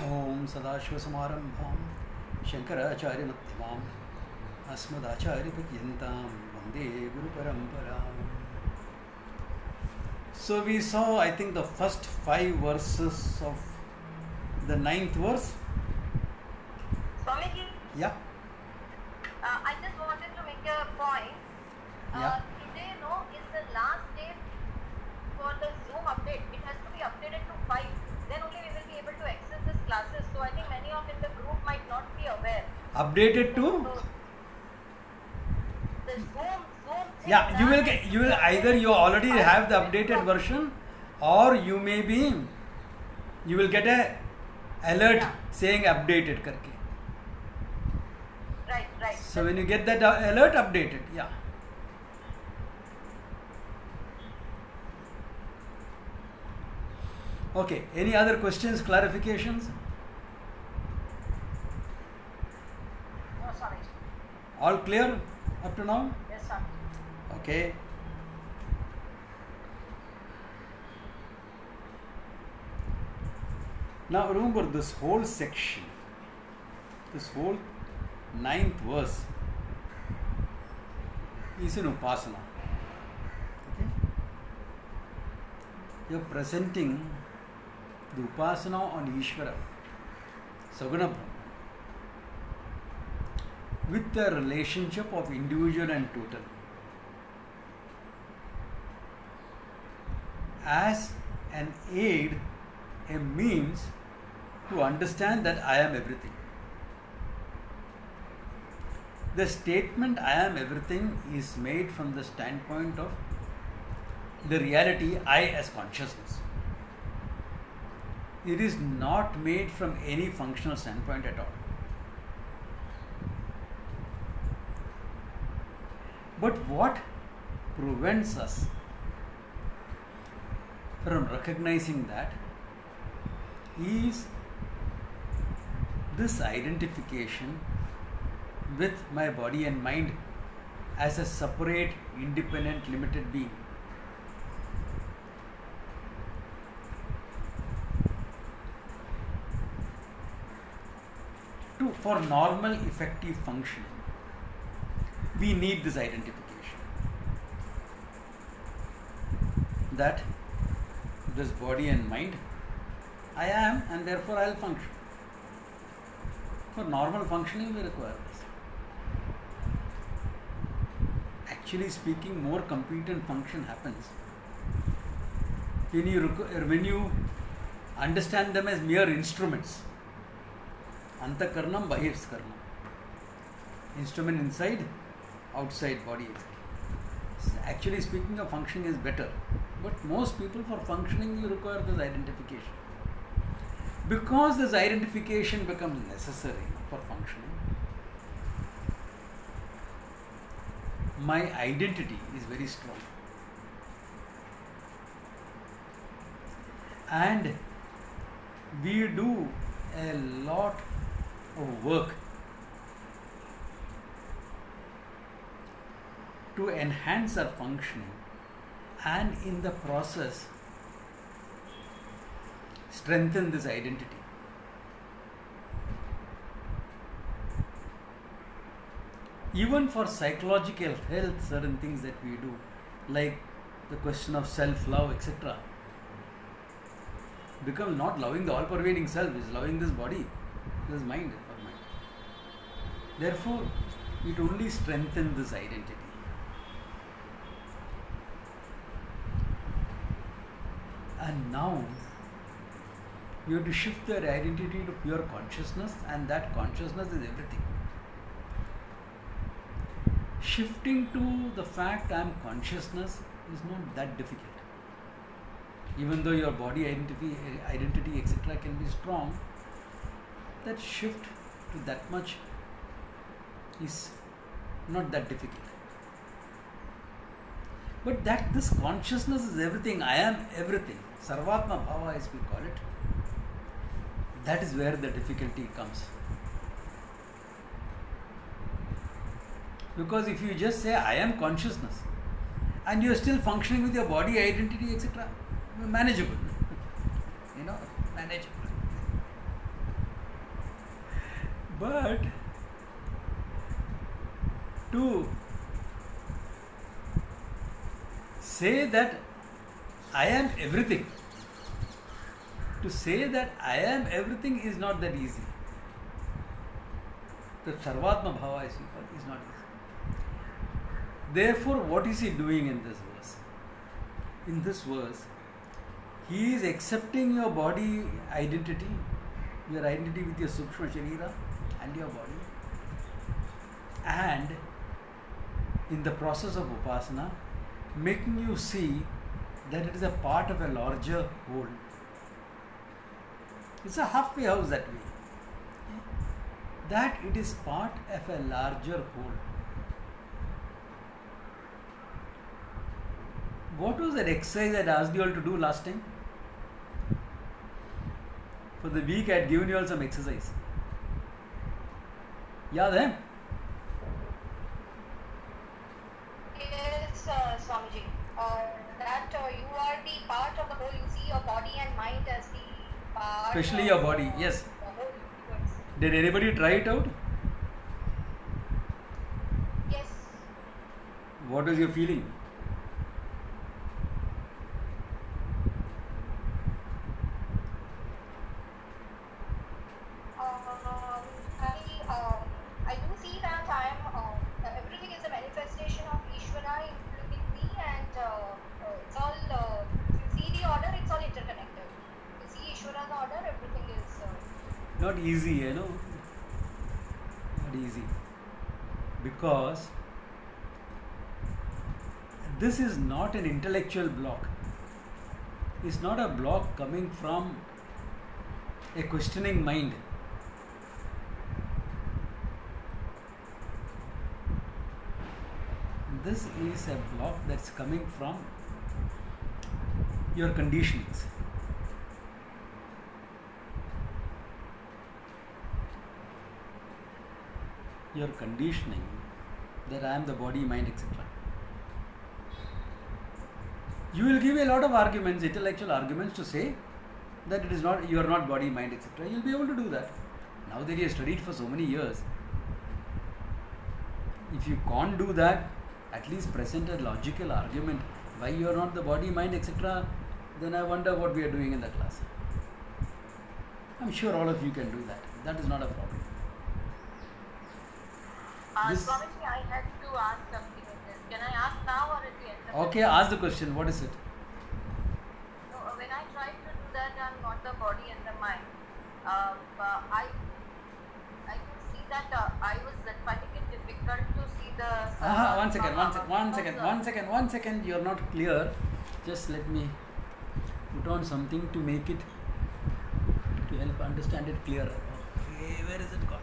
ओम सदाशिवसमारंभां शंकराचार्यमध्यमाम् अस्मदाचार्यपर्यन्तां वन्दे गुरुपरम्पराम्. So we saw, I think, the first 5 verses of the 9th verse. Swamiji, Yeah, I just wanted to make a point. yeah. Today, is the last day for the Zoom update. It has to be updated to 5. Then only we will be able to access these classes. So I think many of in the group might not be aware. Updated to. So, the Zoom thing Yeah, you will get. You will either you already have the updated version, or you may be. You will get a alert Yeah. saying updated करके. Right. So when you get that alert, update it. Yeah. Okay. Any other questions, clarifications? No, Swamiji. All clear up to now? Yes, Swamiji. Okay. Now remember this whole section, this whole 9th verse is in Upasana. Okay? You are presenting the Upasana on Ishvara, Saguna Brahma, with the relationship of individual and total, as an aid, a means to understand that I am everything. The statement I am everything is made from the standpoint of the reality I as consciousness. It is not made from any functional standpoint at all. But what prevents us from recognizing that is this identification with my body and mind as a separate, independent, limited being. For normal, effective functioning, we need this identification that this body and mind, I am, and therefore I will function. For normal functioning, we require this. Actually speaking, more competent function happens when you understand them as mere instruments. Antakarnam, Bahirskarnam. Instrument inside, outside body. Actually speaking, a functioning is better. But most people, for functioning, you require this identification. Because this identification becomes necessary for functioning, my identity is very strong. And we do a lot of work to enhance our functioning, and in the process strengthen this identity. Even for psychological health, certain things that we do, like the question of self-love, etc., become not loving the all-pervading self, is loving this body, this mind or mind. Therefore, it only strengthens this identity. And now, you have to shift their identity to pure consciousness, and that consciousness is everything. Shifting to the fact I am consciousness is not that difficult. Even though your body identity, etc., can be strong, that shift to that much is not that difficult. But that this consciousness is everything, I am everything, Sarvatma Bhava as we call it, that is where the difficulty comes. Because if you just say I am consciousness and you are still functioning with your body identity, etc., manageable. Manageable. But to say that I am everything, to say that I am everything is not that easy. The Sarvatma Bhava is not easy. Therefore, what is he doing in this verse? In this verse, he is accepting your body identity, your identity with your Sukshma Sharira and your body. And in the process of Upasana, making you see that it is a part of a larger whole. It's a halfway house that way. That it is part of a larger whole. What was that exercise I asked you all to do last time? For the week I had given you all some exercise. Yaad hai? Yes, Swamiji. That you are the part of the whole. You see your body and mind as the part. Especially of, your body, yes. The whole universe. Did anybody try it out? Yes. What was your feeling? I do see that everything is a manifestation of Ishvara, including me, and it's all. If you see the order, it's all interconnected. You see Ishvara's order, everything is. Not easy, you know. Not easy. Because this is not an intellectual block. It's not a block coming from a questioning mind. This is a block that's coming from your conditionings. Your conditioning that I am the body, mind, etc. You will give a lot of arguments, intellectual arguments, to say that it is not, you are not body, mind, etc. You will be able to do that. Now that you have studied for so many years, if you can't do that, at least present a logical argument why you are not the body, mind, etc., then I wonder what we are doing in the class. I'm sure all of you can do that. That is not a problem. This- Swamiji, I had to ask something in this. Can I ask now or at the end of Okay, ask the question. What is it? No, when I tried to do that, I'm not the body and the mind. I could see that I was finding it difficult to see the. One second. You're not clear. Just let me put on something to make it, to help understand it clearer. Okay, where is it gone?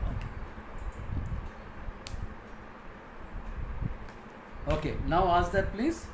Okay, now ask that please.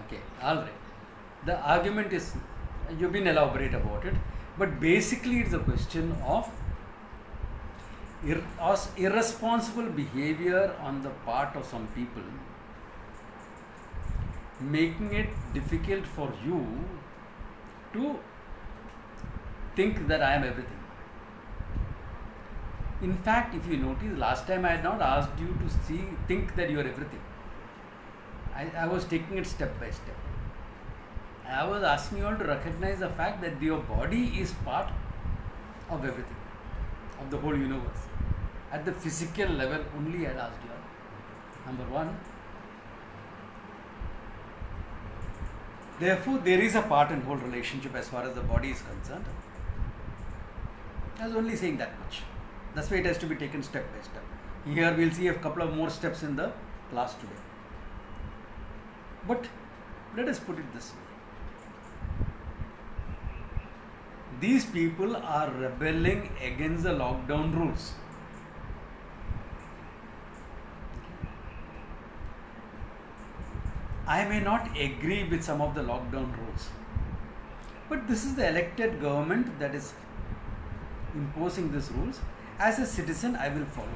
Okay, all right. The argument is, you've been elaborate about it, but basically it's a question of irresponsible behavior on the part of some people, making it difficult for you to think that I am everything. In fact, if you notice, last time I had not asked you to think that you are everything. I was taking it step by step. I was asking you all to recognize the fact that your body is part of everything, of the whole universe. At the physical level only I had asked you all. Number one. Therefore, there is a part and whole relationship as far as the body is concerned. I was only saying that much. That's why it has to be taken step by step. Here we'll see a couple of more steps in the class today. But let us put it this way. These people are rebelling against the lockdown rules. I may not agree with some of the lockdown rules, but this is the elected government that is imposing these rules. As a citizen, I will follow it.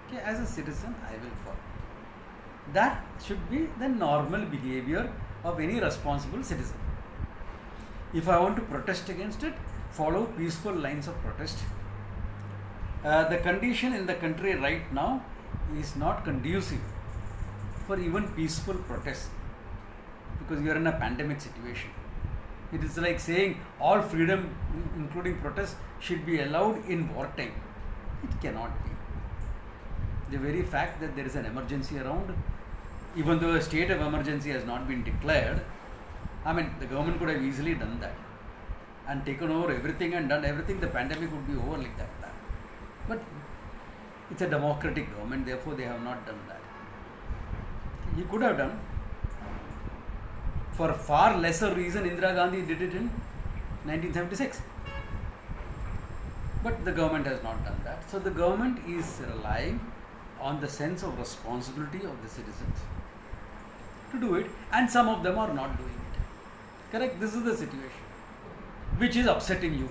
Okay, as a citizen, I will follow. That should be the normal behavior of any responsible citizen. If I want to protest against it, follow peaceful lines of protest. The condition in the country right now is not conducive for even peaceful protest, because we are in a pandemic situation. It is like saying all freedom, including protest, should be allowed in wartime. It cannot be. The very fact that there is an emergency around, even though a state of emergency has not been declared, I mean, the government could have easily done that and taken over everything and done everything. The pandemic would be over like that. But it's a democratic government, therefore they have not done that. He could have done. For far lesser reason, Indira Gandhi did it in 1976. But the government has not done that. So the government is relying on the sense of responsibility of the citizens to do it, and some of them are not doing it. Correct? This is the situation which is upsetting you.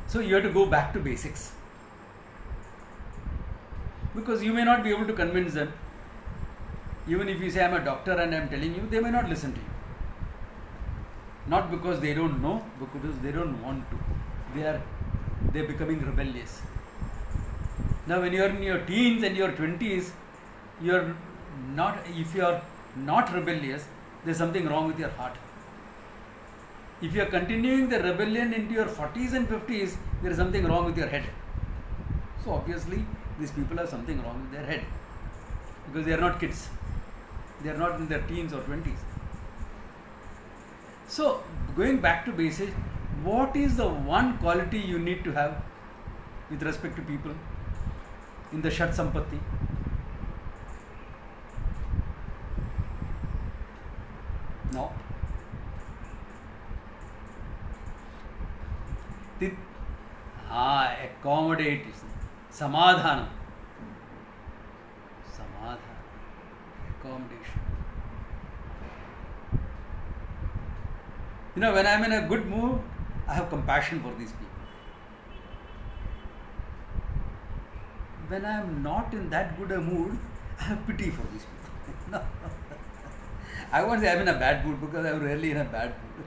So you have to go back to basics, because you may not be able to convince them. Even if you say I am a doctor and I am telling you, they may not listen to you. Not because they don't know, because they don't want to. They are becoming rebellious. Now when you are in your teens and your 20s, if you are not rebellious, there is something wrong with your heart. If you are continuing the rebellion into your 40s and 50s, there is something wrong with your head. So obviously these people have something wrong with their head, because they are not kids. They are not in their teens or 20s. So going back to basics, what is the one quality you need to have with respect to people in the Shat Sampatti? No. Accommodate. Samadhanam. Accommodation. When I am in a good mood, I have compassion for these people. When I am not in that good a mood, I have pity for these people. No. I won't say I am in a bad mood, because I am rarely in a bad mood.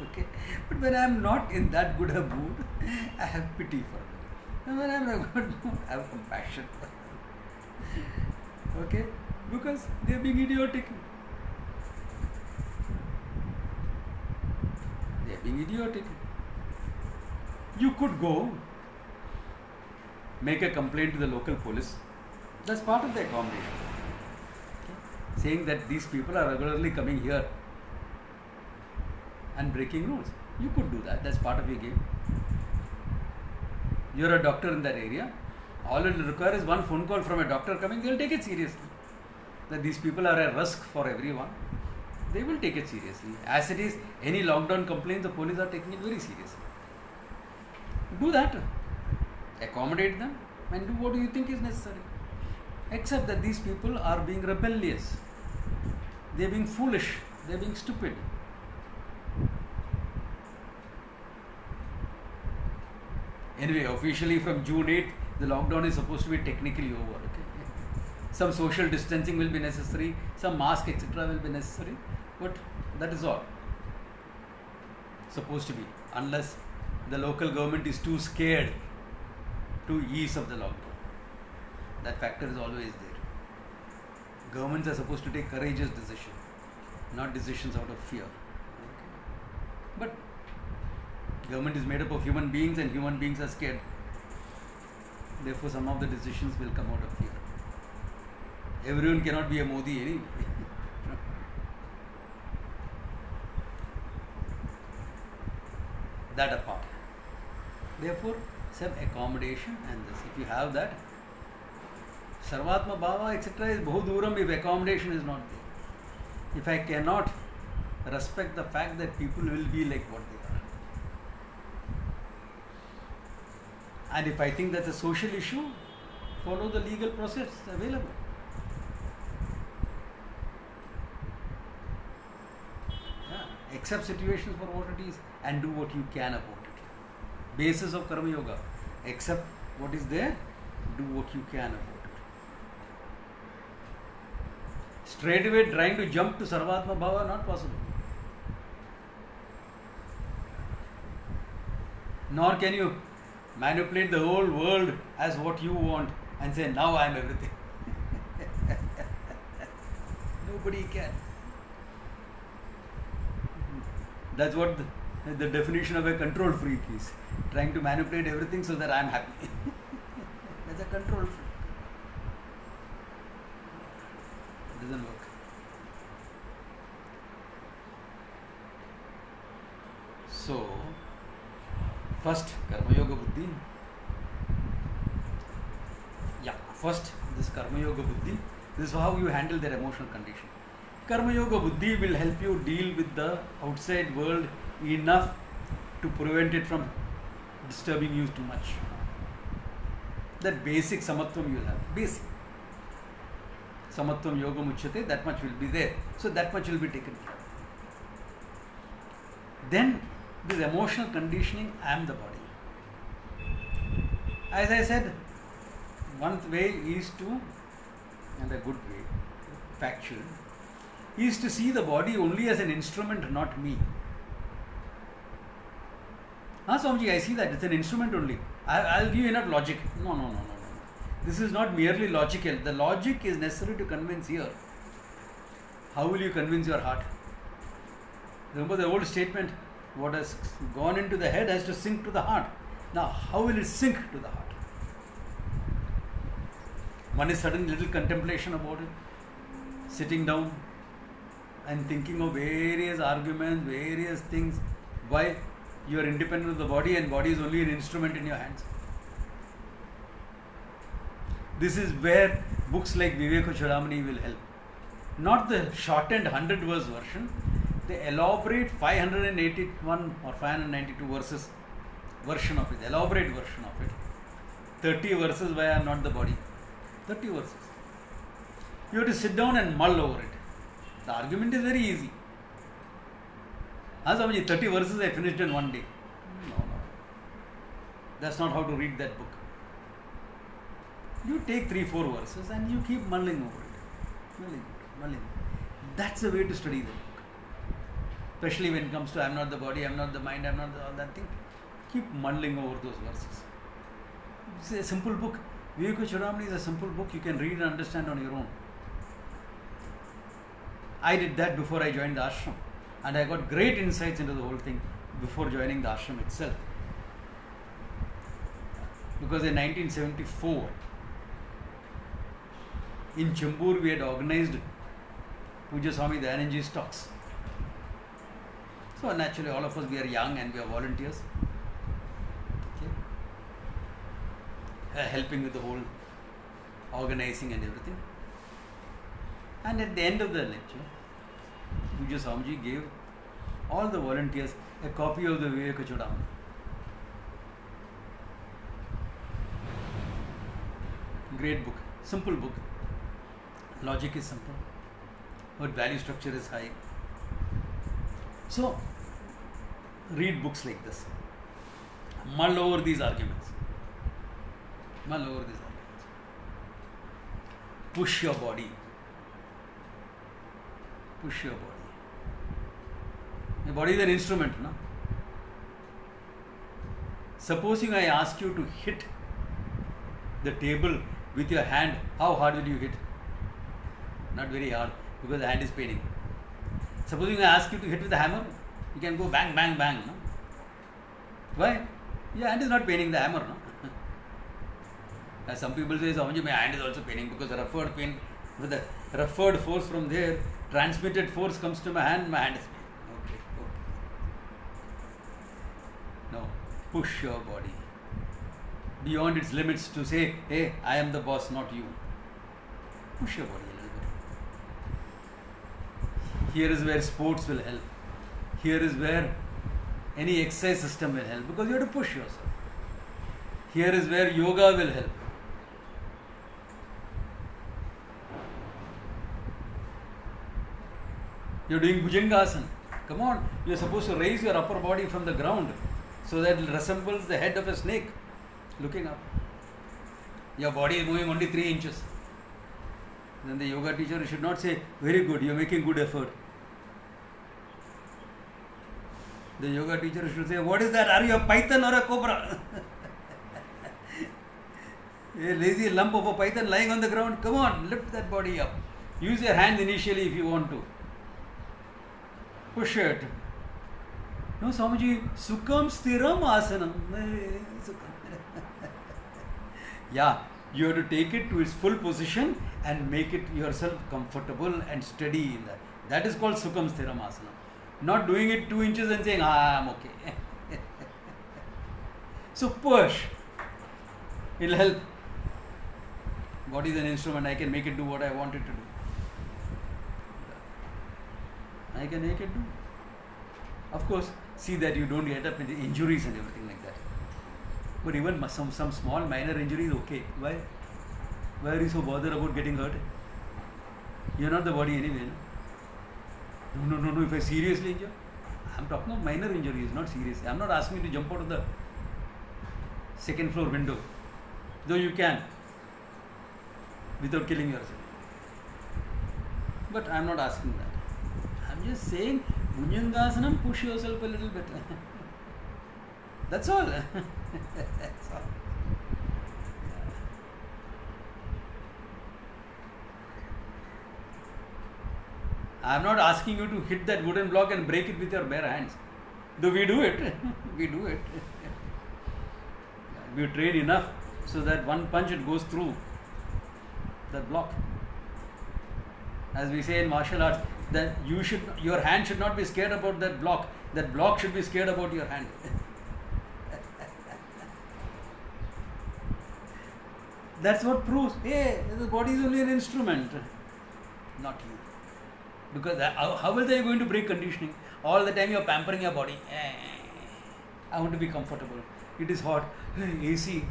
Okay? But when I am not in that good a mood, I have pity for them. And when I am in a good mood, I have compassion for them. Okay? Because they are being idiotic. They are being idiotic. You could go make a complaint to the local police. That's part of the accommodation. Okay? Saying that these people are regularly coming here and breaking rules. You could do that. That's part of your game. You are a doctor in that area. All it will require is one phone call from a doctor coming. They will take it seriously. That these people are a risk for everyone. They will take it seriously. As it is, any lockdown complaints, the police are taking it very seriously. Do that. Accommodate them and do what you think is necessary. Except that these people are being rebellious, they are being foolish, they are being stupid. Anyway, officially from June 8th, the lockdown is supposed to be technically over. Okay? Some social distancing will be necessary, some mask etc. will be necessary, but that is all. Supposed to be, unless the local government is too scared to ease of the lockdown. That factor is always there. Governments are supposed to take courageous decisions, not decisions out of fear. Okay? But government is made up of human beings and human beings are scared. Therefore, some of the decisions will come out of fear. Everyone cannot be a Modi anyway. That apart. Therefore, some accommodation and this. If you have that, Sarvatma Bhava etc. is Bahuduram if accommodation is not there. If I cannot respect the fact that people will be like what they are. And if I think that's a social issue, follow the legal process available. Yeah. Accept situations for what it is and do what you can about it. Basis of Karma Yoga. Accept what is there, do what you can about it. Straight away trying to jump to Sarvatma Bhava, not possible. Nor can you manipulate the whole world as what you want and say, now I am everything. Nobody can. That's what the definition of a control freak is. Trying to manipulate everything so that I am happy. That's a control freak. It doesn't work. So, first, Karma Yoga Buddhi. Yeah, first, this Karma Yoga Buddhi. This is how you handle their emotional condition. Karma Yoga Buddhi will help you deal with the outside world enough to prevent it from disturbing you too much. That basic samatvam you will have. Basic. Samatvam yoga muchyate, that much will be there. So that much will be taken care of. Then, this emotional conditioning, I am the body. As I said, one way is to, and a good way, factual, is to see the body only as an instrument, not me. Swamiji, I see that it's an instrument only. I'll give you enough logic. No. This is not merely logical. The logic is necessary to convince here. How will you convince your heart? Remember the old statement, what has gone into the head has to sink to the heart. Now, how will it sink to the heart? One is sudden little contemplation about it, sitting down and thinking of various arguments, various things, why you are independent of the body and body is only an instrument in your hands. This is where books like Viveka Chudamani will help. Not the shortened 100-verse version, the elaborate 581 or 592 verses version of it, elaborate version of it. 30 verses why I am not the body. 30 verses. You have to sit down and mull over it. The argument is very easy. Swamiji, 30 verses I finished in one day. No. That's not how to read that book. You take 3-4 verses and you keep mulling over it. Mulling. That's the way to study the book. Especially when it comes to I am not the body, I am not the mind, I am not all that thing. Keep mulling over those verses. It's a simple book. Viveka Chudamani is a simple book you can read and understand on your own. I did that before I joined the ashram. And I got great insights into the whole thing before joining the ashram itself. Because in 1974, in Chembur we had organized Puja Swami Dayananji's talks. So naturally all of us, we are young and we are volunteers. Okay. Helping with the whole organizing and everything. And at the end of the lecture, Puja Swamiji gave all the volunteers a copy of the Viveka Chudamani. Great book, simple book. Logic is simple, but value structure is high. So, read books like this. Mull over these arguments. Mull over these arguments. Push your body. Push your body. Your body is an instrument, no? Supposing I ask you to hit the table with your hand, how hard will you hit? Not very hard, because the hand is paining. Supposing I ask you to hit with a hammer, you can go bang, bang, bang, no? Why? Your hand is not paining the hammer, no? As some people say, Swamiji, my hand is also paining because the referred pain, with the referred force from there, transmitted force comes to my hand is paining. Okay. No, push your body beyond its limits to say, hey, I am the boss, not you. Push your body a little bit. Here is where sports will help. Here is where any exercise system will help, because you have to push yourself. Here is where yoga will help. You are doing Bhujangasana. Come on, you are supposed to raise your upper body from the ground so that it resembles the head of a snake looking up. Your body is moving only 3 inches. Then the yoga teacher should not say, very good, you are making good effort. The yoga teacher should say, what is that? Are you a python or a cobra? A lazy lump of a python lying on the ground. Come on, lift that body up. Use your hand initially if you want to. Push it. No, Swamiji, Sukham Sthiram Asanam. Yeah, you have to take it to its full position and make it yourself comfortable and steady in that. That is called Sukham Sthiram Asana. Not doing it 2 inches and saying, I'm okay. So push. It will help. Body is an instrument. I can make it do what I want it to do. I can make it do. Of course, see that you don't end up with injuries and everything like that. But even some small minor injuries, okay. Why? Why are you so bothered about getting hurt? You're not the body anyway. No. If I seriously injure, I'm talking of minor injuries, not serious. I'm not asking you to jump out of the 2nd floor window. Though you can, without killing yourself. But I'm not asking that. I'm just saying, Bhujangasanam, push yourself a little bit. That's all. That's all. I'm not asking you to hit that wooden block and break it with your bare hands. Though we do it. We do it. We train enough so that one punch it goes through that block. As we say in martial arts, that your hand should not be scared about that block. That block should be scared about your hand. That's what proves, hey, the body is only an instrument, not you. Because how will they going to break conditioning? All the time you are pampering your body. I want to be comfortable. It is hot. AC.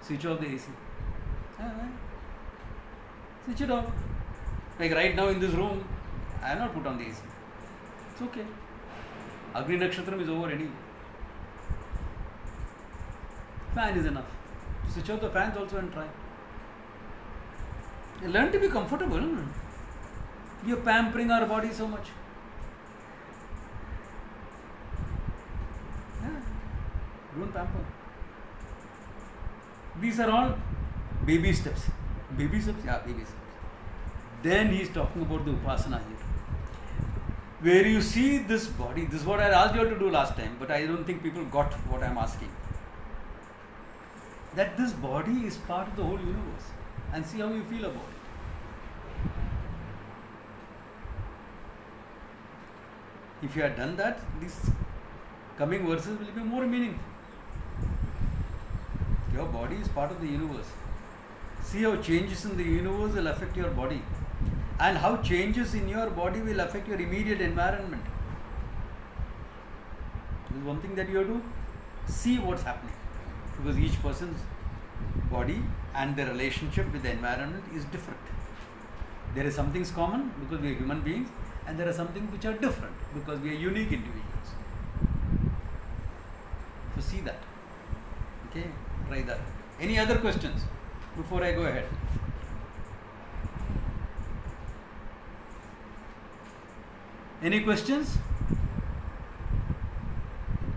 Switch off the AC. Switch it off. Like right now in this room, I have not put on the AC. It's okay. Agni Nakshatram is over anyway. Fan is enough. Switch off the fans also and try. Learn to be comfortable. We are pampering our body so much. Don't pamper. These are all baby steps. Baby steps? Yeah, baby steps. Then he is talking about the Upasana here. Where you see this body, this is what I asked you all to do last time, but I don't think people got what I am asking. That this body is part of the whole universe. And see how you feel about it. If you had done that, these coming verses will be more meaningful. Your body is part of the universe. See how changes in the universe will affect your body. And how changes in your body will affect your immediate environment. This is one thing that you have to see what's happening. Because each person's body and the relationship with the environment is different. There is some things common because we are human beings, and there are some things which are different because we are unique individuals. So see that. Okay, try that. Any other questions before I go ahead? Any questions?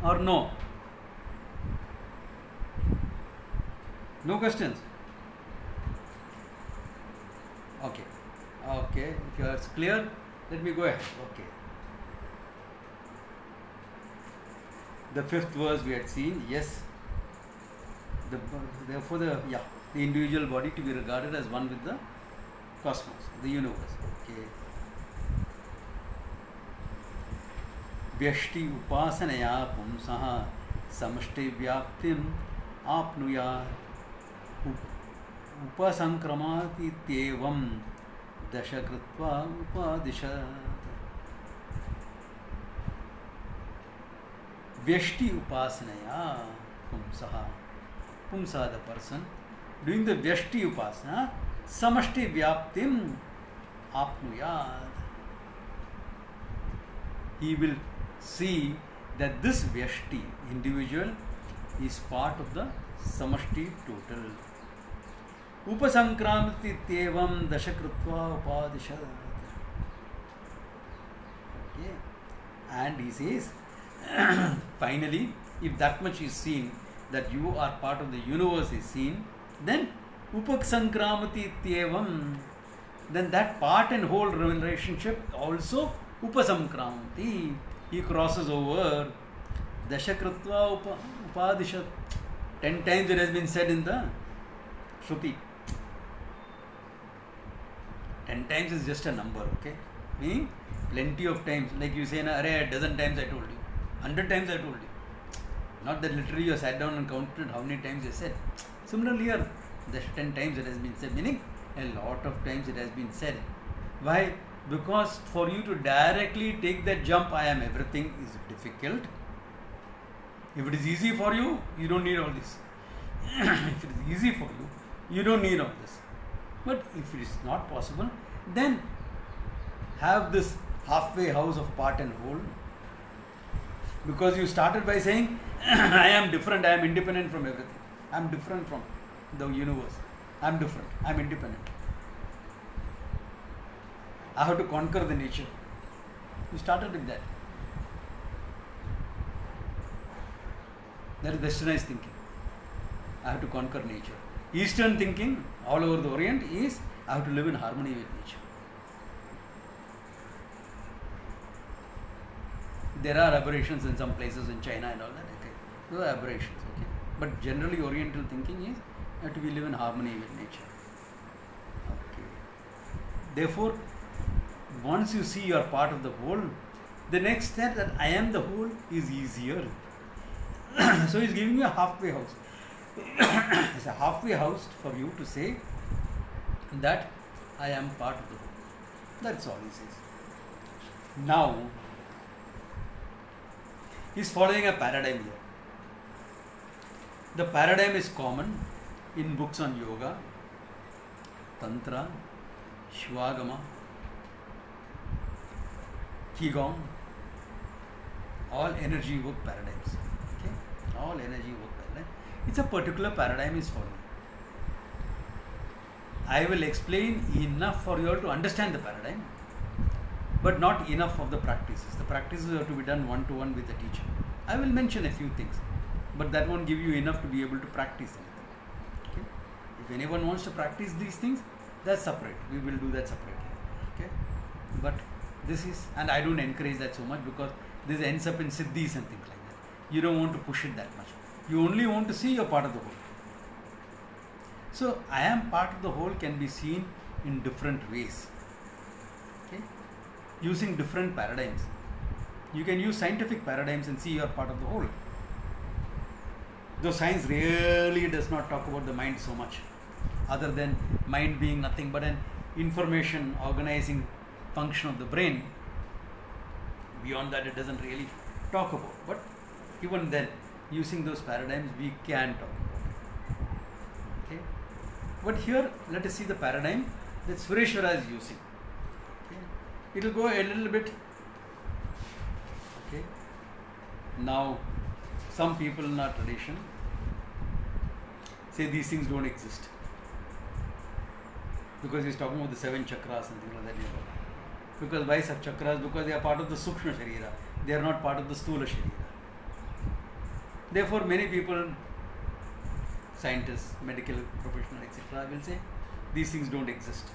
Or no? No questions? Okay. Okay. If you are clear, let me go ahead. Okay. The fifth verse we had seen, yes. Therefore, the individual body to be regarded as one with the cosmos, the universe. Okay. व्यष्टि उपासनया पुंसः समष्टि व्याप्तिम् आप्नुयात् उपसंक्रमातीत्येवं दश कृत्वा उपादिशत्. व्यष्टि उपासनया पुंसः, पुंसः the person doing the व्यष्टि upasana, समष्टि व्याप्तिम् आप्नुयात्. He will see that this Vyashti, individual, is part of the Samashti total. Upasankramati tevam dashakritva upadishat. Okay. And he says, finally, if that much is seen, that you are part of the universe is seen, then upasankramati tevam, then that part and whole relationship also upasamkramati, he crosses over. Dashakritva upadishat, 10 times it has been said in the Shruti. 10 times is just a number, okay? Meaning plenty of times, like you say, a dozen times I told you, 100 times I told you. Not that literally you sat down and counted how many times you said. Similarly here, 10 times it has been said, meaning a lot of times it has been said. Why? Because for you to directly take that jump, I am everything, is difficult. If it is easy for you, you don't need all this. If it is easy for you, you don't need all this. But if it is not possible, then have this halfway house of part and whole. Because you started by saying, I am different, I am independent from everything. I am different from the universe. I am different, I am independent. I have to conquer the nature. You started with that. That is westernized thinking. I have to conquer nature. Eastern thinking, all over the Orient, is I have to live in harmony with nature. There are aberrations in some places in China and all that. Okay, those are aberrations. Okay, but generally Oriental thinking is you have to live in harmony with nature. Okay. Therefore, once you see you are part of the whole, the next step that I am the whole is easier. So he's giving you a halfway house. It's a halfway house for you to say that I am part of the whole. That's all he says. Now, he's following a paradigm here. The paradigm is common in books on yoga, tantra, shivagama, qigong, all energy work paradigms. Okay, all energy work paradigms. It's a particular paradigm is following. I will explain enough for you all to understand the paradigm, but not enough of the practices. The practices have to be done one-to-one with the teacher. I will mention a few things, but that won't give you enough to be able to practice anything. Okay? If anyone wants to practice these things, that's separate. We will do that separately. Okay? But this is, and I don't encourage that so much because this ends up in siddhis and things like that. You don't want to push it that much. You only want to see you're part of the whole. So, I am part of the whole can be seen in different ways. Okay? Using different paradigms. You can use scientific paradigms and see you are part of the whole. Though science really does not talk about the mind so much, other than mind being nothing but an information organizing function of the brain. Beyond that, it doesn't really talk about. But even then, using those paradigms, we can talk about it. Okay? But here, let us see the paradigm that Sureshwara is using. Okay. It will go a little bit. Okay. Now, some people in our tradition say these things don't exist because he's talking about the 7 chakras and things like that. Because why such chakras? Because they are part of the Sukshma Sharira. They are not part of the Sthula Sharira. Therefore, many people, scientists, medical professionals, etc., will say these things don't exist.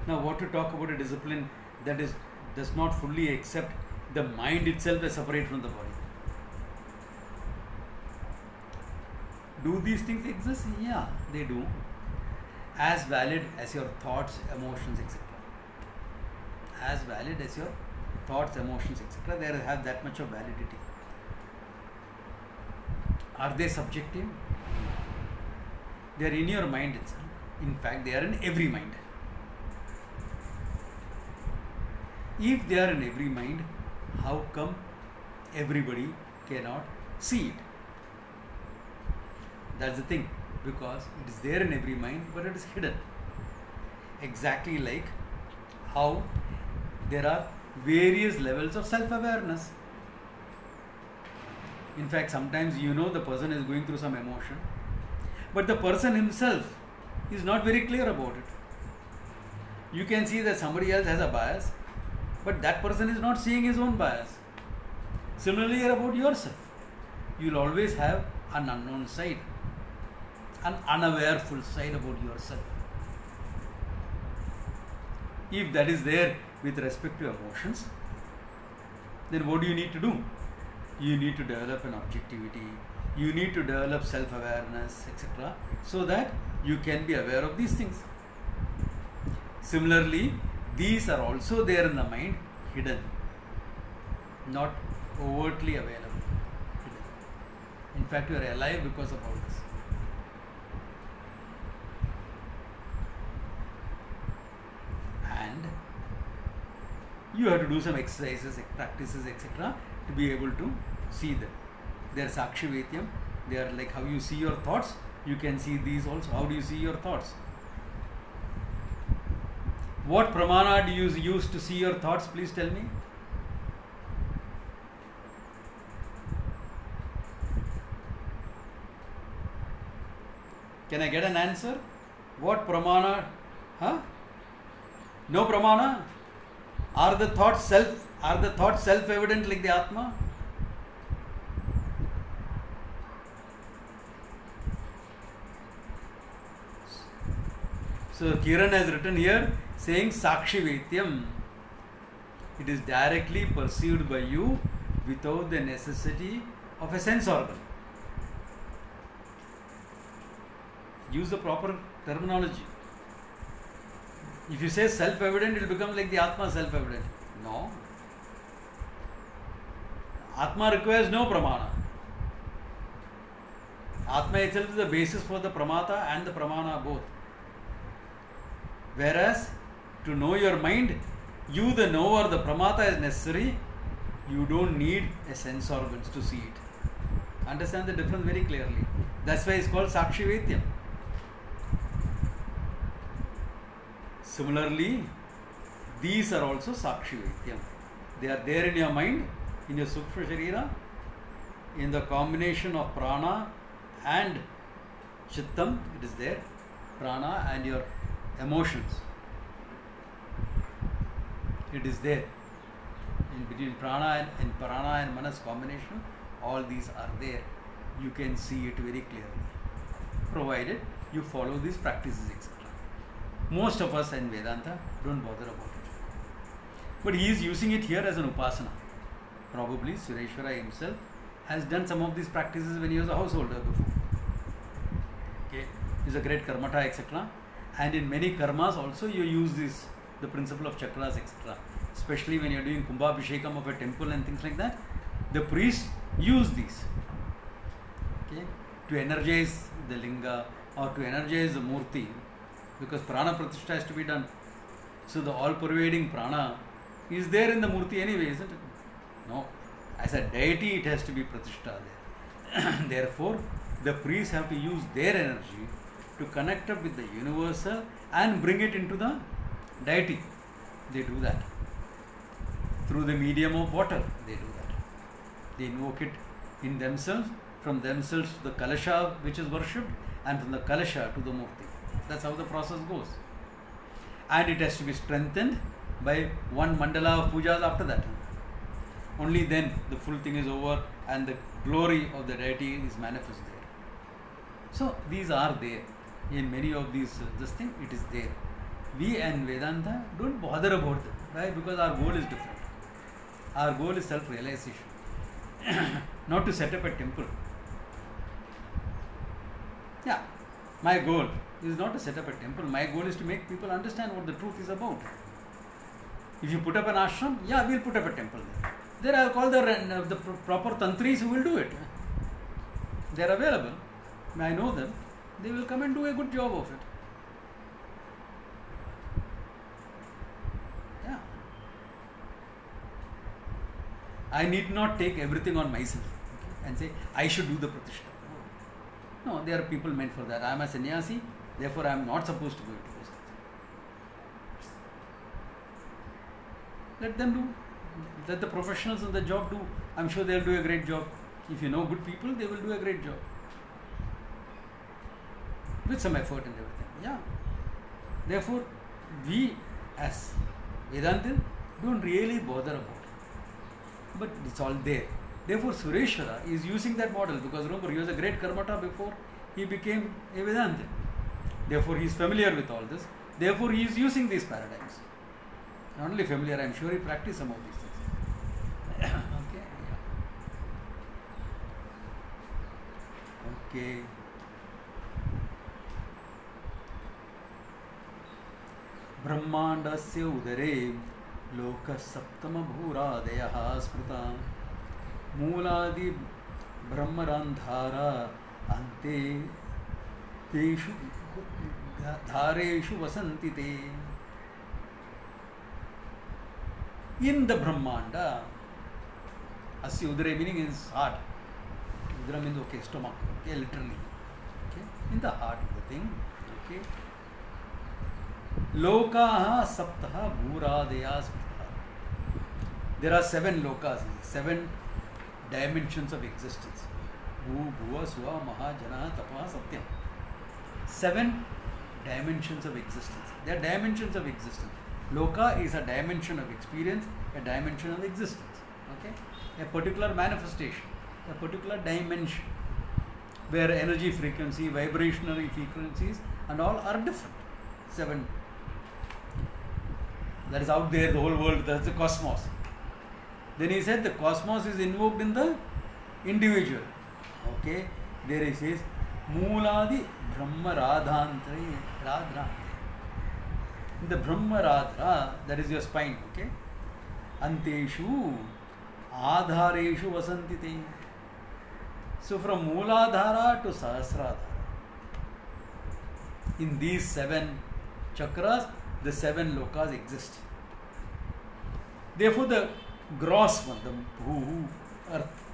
Now, what to talk about a discipline that does not fully accept the mind itself as separate from the body? Do these things exist? Yeah, they do. As valid as your thoughts, emotions, etc. As valid as your thoughts, emotions, etc. They have that much of validity. Are they subjective? They are in your mind itself. In fact, they are in every mind. If they are in every mind, how come everybody cannot see it? That's the thing. Because it is there in every mind, but it is hidden. Exactly like how there are various levels of self-awareness. In fact, sometimes you know the person is going through some emotion, but the person himself is not very clear about it. You can see that somebody else has a bias, but that person is not seeing his own bias. Similarly, about yourself, you will always have an unknown side, an unawareful side about yourself. If that is there with respect to emotions, then what do you need to do? You need to develop an objectivity, you need to develop self-awareness, etc., so that you can be aware of these things. Similarly, these are also there in the mind, hidden, not overtly available. Hidden. In fact, you are alive because of all this. And you have to do some exercises, practices, etc., to be able to see them. They are Sakshi Vetyam. They are like how you see your thoughts, you can see these also. How do you see your thoughts? What pramana do you use to see your thoughts? Please tell me. Can I get an answer? What pramana? Huh? No pramana? Are the thoughts self-evident like the Atma? So Kiran has written here saying Sakshi Vetyam. It is directly perceived by you without the necessity of a sense organ. Use the proper terminology. If you say self-evident, it will become like the Atma self-evident. No. Atma requires no pramana. Atma itself is the basis for the pramata and the pramana both. Whereas, to know your mind, you the knower, the pramata is necessary. You don't need a sense organs to see it. Understand the difference very clearly. That's why it's called Sakshi Vetyam. Similarly, these are also Sakshi Vetyam. They are there in your mind, in your Sukshma Sharira, in the combination of prana and Chittam, it is there. Prana and your emotions. It is there. In between prana and manas combination, all these are there. You can see it very clearly, provided you follow these practices, etc. Most of us in Vedanta don't bother about it. But he is using it here as an upasana. Probably Sureshwara himself has done some of these practices when he was a householder before. Okay, he's a great karmata, etc. And in many karmas also you use this, the principle of chakras, etc. Especially when you are doing kumbhabhishekam of a temple and things like that, the priests use these, okay, to energize the linga or to energize the murti, because prana pratishtha has to be done. So the all-pervading prana is there in the murti anyway, isn't it? No. As a deity, it has to be pratishtha there. Therefore, the priests have to use their energy to connect up with the universal and bring it into the deity. They do that. Through the medium of water, they do that. They invoke it in themselves, from themselves to the Kalasha which is worshipped, and from the Kalasha to the Murti. That's how the process goes. And it has to be strengthened by one mandala of pujas after that. Only then the full thing is over and the glory of the deity is manifest there. So these are there. In many of these, this thing, it is there. We and Vedanta don't bother about them, right? Because our goal is different. Our goal is self-realization, not to set up a temple. Yeah, my goal is not to set up a temple. My goal is to make people understand what the truth is about. If you put up an ashram, yeah, we'll put up a temple there. There I'll call the proper tantris who will do it. They are available. I know them. They will come and do a good job of it. Yeah. I need not take everything on myself, okay, and say I should do the pratishtha. No, there are people meant for that. I am a sannyasi, therefore I am not supposed to go into those things. Let them do. Let the professionals in the job do. I am sure they will do a great job. If you know good people, they will do a great job. With some effort and everything. Yeah. Therefore, we as Vedantin don't really bother about it. But it's all there. Therefore, Sureshwara is using that model because remember, he was a great Karmata before he became a Vedantin. Therefore, he is familiar with all this. Therefore, he is using these paradigms. Not only familiar, I am sure he practiced some of these things. Okay. Yeah. Okay. ब्रह्मांडस्य उदरे लोकसप्तमभूरादयः स्मृता मूलादि ब्रह्मरन्धारा अन्ते तेषु धारेषु वसन्ति ते. In the Brahmanda, asya udare meaning in his heart. Udara means okay, stomach, okay, literally. Okay, in the heart of the thing. Okay. Lokaha saptaha bhuradaya smrita. There are 7 lokas, 7 dimensions of existence. Bhu, bhuva, suva, maha, jana, tapa, satyam. 7 dimensions of existence. They are dimensions of existence. Loka is a dimension of experience, a dimension of existence. Okay? A particular manifestation, a particular dimension where energy frequency, vibrational frequencies and all are different. 7. That is out there, the whole world, that's the cosmos. Then he said the cosmos is invoked in the individual. Okay? There he says, Mooladi Brahma Radhantre Radhantre. The Brahma Radha, that is your spine, okay? Anteshu Adhareshu Vasantite. So from Mooladhara to Sahasradhara. In these 7 chakras, the 7 lokas exist. Therefore, the gross one, the Bhu, earth,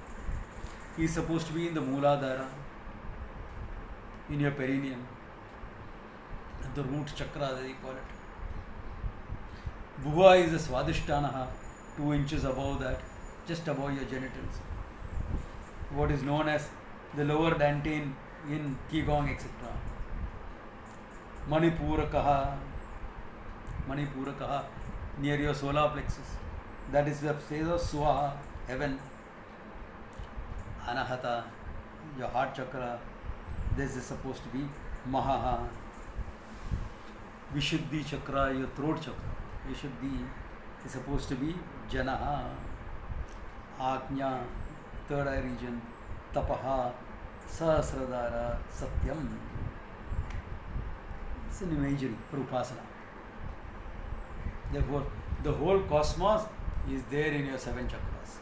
is supposed to be in the Mooladhara, in your perineum, the root chakra, they call it. Bhuva is the Swadhisthanaha, 2 inches above that, just above your genitals. What is known as the lower dantian in Qigong, etc. Manipurakaha, near your solar plexus. That is the phase of Swaha, heaven. Anahata, your heart chakra. This is supposed to be Mahaha. Vishuddhi chakra, your throat chakra. Vishuddhi is supposed to be Janaha. Ajna, third eye region. Tapaha, Sahasradhara, Satyam. It's an imagery for Upasana. Therefore, the whole cosmos is there in your 7 chakras.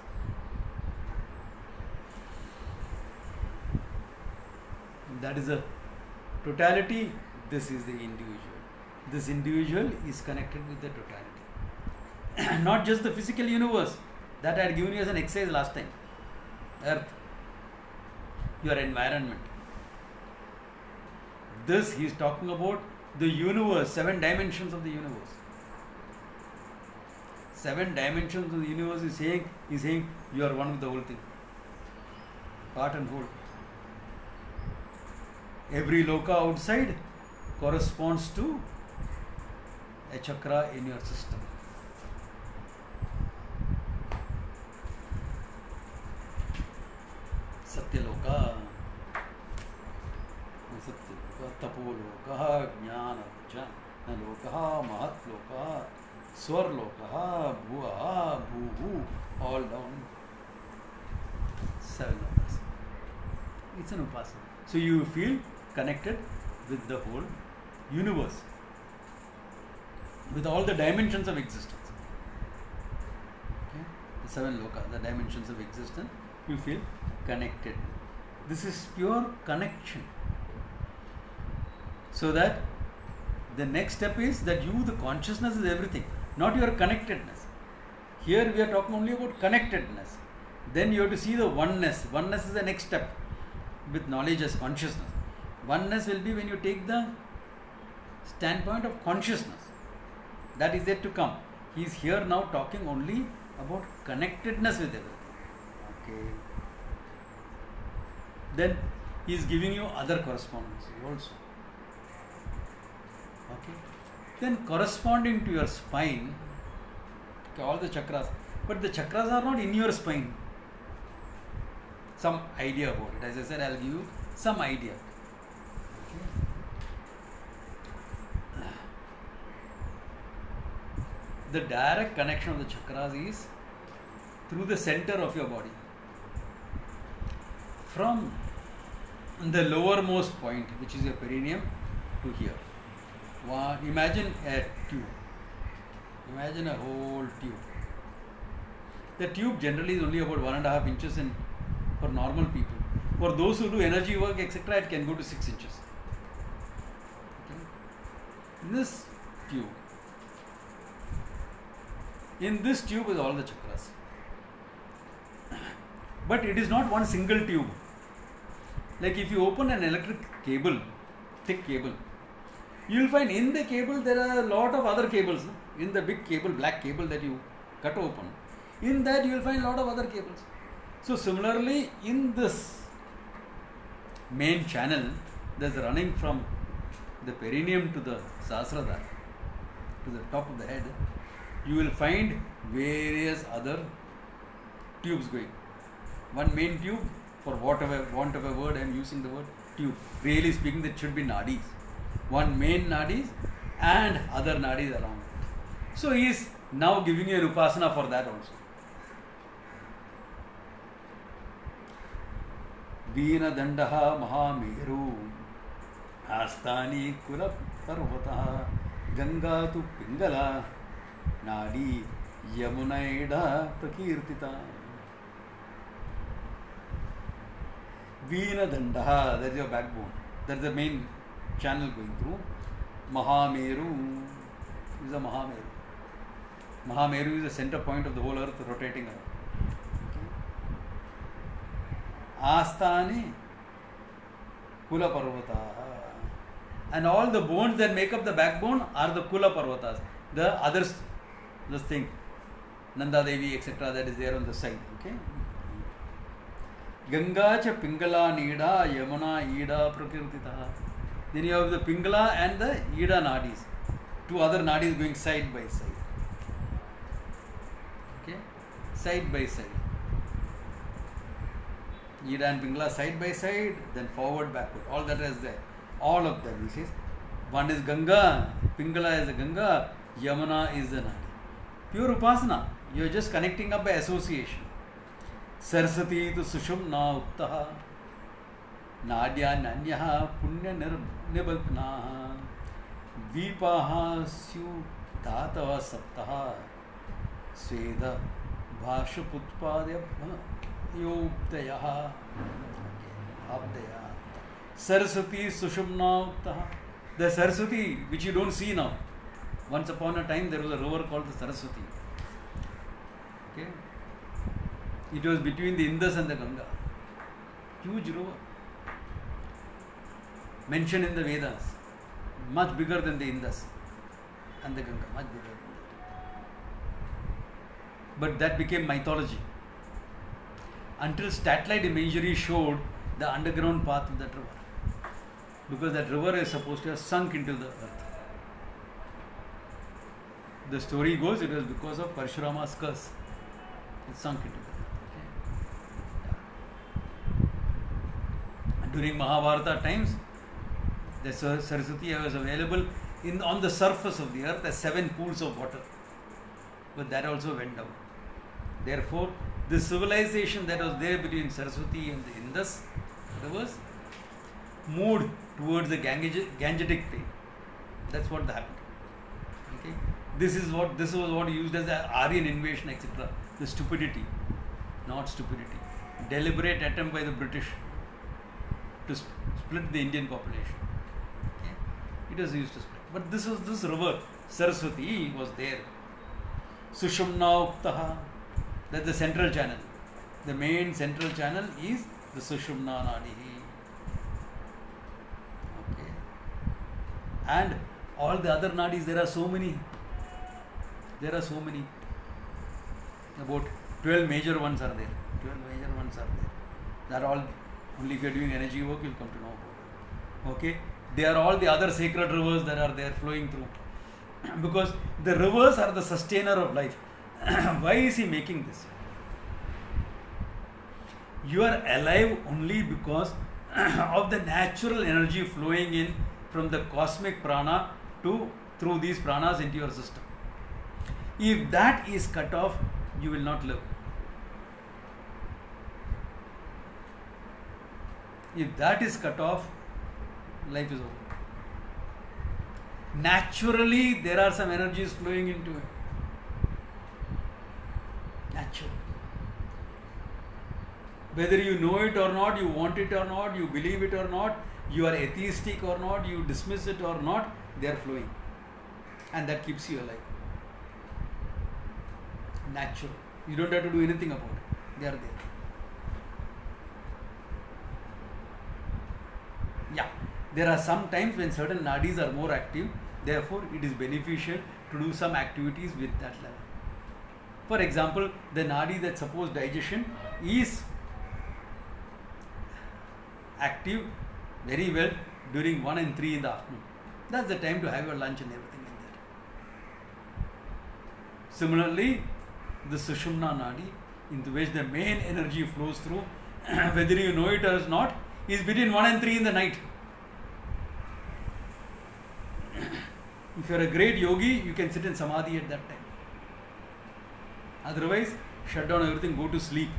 That is a totality, this is the individual. This individual is connected with the totality. Not just the physical universe that I had given you as an exercise last time. Earth, your environment, This he is talking about the universe, 7 dimensions of the universe. 7 dimensions of the universe is saying you are one with the whole thing. Part and whole. Every loka outside corresponds to a chakra in your system. Satyaloka, Tapoloka, Jnanaloka, Mahatloka, Swarloka, Bhuva, Bhuvu, all down. 7 lokas. It's an upasana. So you feel connected with the whole universe, with all the dimensions of existence. Okay? The 7 lokas, the dimensions of existence, you feel connected. This is pure connection. So that the next step is that you, the consciousness is everything, not your connectedness. Here we are talking only about connectedness. Then you have to see the oneness. Oneness is the next step with knowledge as consciousness. Oneness will be when you take the standpoint of consciousness. That is yet to come. He is here now talking only about connectedness with everything. Okay. Then he is giving you other correspondences also. Okay. Then corresponding to your spine, okay, all the chakras, but the chakras are not in your spine. Some idea about it. As I said, I will give you some idea. Okay. The direct connection of the chakras is through the center of your body. From the lowermost point, which is your perineum, to here. Imagine a tube. Imagine a whole tube. The tube generally is only about 1.5 inches for normal people. For those who do energy work, etc., it can go to 6 inches. Okay. In this tube is all the chakras. But it is not one single tube. Like if you open an electric cable, thick cable, you will find in the cable there are a lot of other cables. In the big cable, black cable that you cut open, in that you will find a lot of other cables. So similarly, in this main channel that is running from the perineum to the Sahasrara, to the top of the head, you will find various other tubes going. One main tube, for want of a word, I am using the word tube. Really speaking, that should be nadis. One main nadis and other nadis around it. So he is now giving you an upasana for that also. Veena Dandaha Mahameru Astani Kula Parvataha Ganga tu Pingala Nadi Yamunaida Prakirtita. Veena Dandaha, that is your backbone. That is the main channel going through. Mahameru is a Mahameru. Mahameru is the center point of the whole earth rotating around. Asthani Kula Parvataha. And all the bones that make up the backbone are the Kula Parvatas. The others, this thing, Nanda Devi, etc., that is there on the side. Okay. Ganga cha Pingala Nida Yamuna Ida Prakirtita. Then you have the Pingala and the Ida nadis. Two other nadis going side by side. Okay? Side by side. Ida and Pingala side by side, then forward, backward. All that is there. All of them, he says. One is Ganga, Pingala is a Ganga, Yamuna is the nadi. Pure Upasana. You are just connecting up by association. Sarasati tu Sushumna Uktaha Nadya Nanyaha Punya Nibalpnaha Vipaha Syu Tatava Saptaha Sveda Bhashaputpadya Yogdayaha Abdaya Sarasati Sushumna Uktaha. The Saraswati which you don't see now. Once upon a time there was a river called the Saraswati. Okay. It was between the Indus and the Ganga. Huge river. mentioned in the Vedas, much bigger than the Indus and the Ganga, much bigger than that. But that became mythology until satellite imagery showed the underground path of that river, because that river is supposed to have sunk into the earth. The story goes it was because of Parshurama's curse. It sunk into the earth. Okay? During Mahabharata times, the Saraswati was available on the surface of the earth as 7 pools of water. But that also went down. Therefore, the civilization that was there between Saraswati and the Indus rivers moved towards the Gangetic plain. That's what happened. Okay? This was what used as the Aryan invasion, etc. The stupidity, not stupidity. Deliberate attempt by the British to split the Indian population. Okay? It was used to split. But this river, Saraswati, was there. Sushumna Uktaha. That's the central channel. The main central channel is the Sushumna Nadi. Okay. And all the other nadis, there are so many. About 12 major ones are there. That all, only if you are doing energy work, you will come to know about them. Okay. They are all the other sacred rivers that are there flowing through. Because the rivers are the sustainer of life. Why is he making this? You are alive only because of the natural energy flowing in from the cosmic prana through these pranas into your system. If that is cut off, you will not live. If that is cut off, life is over. Naturally, there are some energies flowing into it. Natural. Whether you know it or not, you want it or not, you believe it or not, you are atheistic or not, you dismiss it or not, they are flowing. And that keeps you alive. Natural. You don't have to do anything about it. They are there. Yeah. There are some times when certain nadis are more active, therefore it is beneficial to do some activities with that level. For example, the nadi that supports digestion is active very well during 1 and 3 in the afternoon. That's the time to have your lunch and everything like that. Similarly, the Sushumna nadi, into which the main energy flows through, whether you know it or not, is between 1 and 3 in the night. If you are a great yogi, you can sit in samadhi at that time. Otherwise, shut down everything, go to sleep.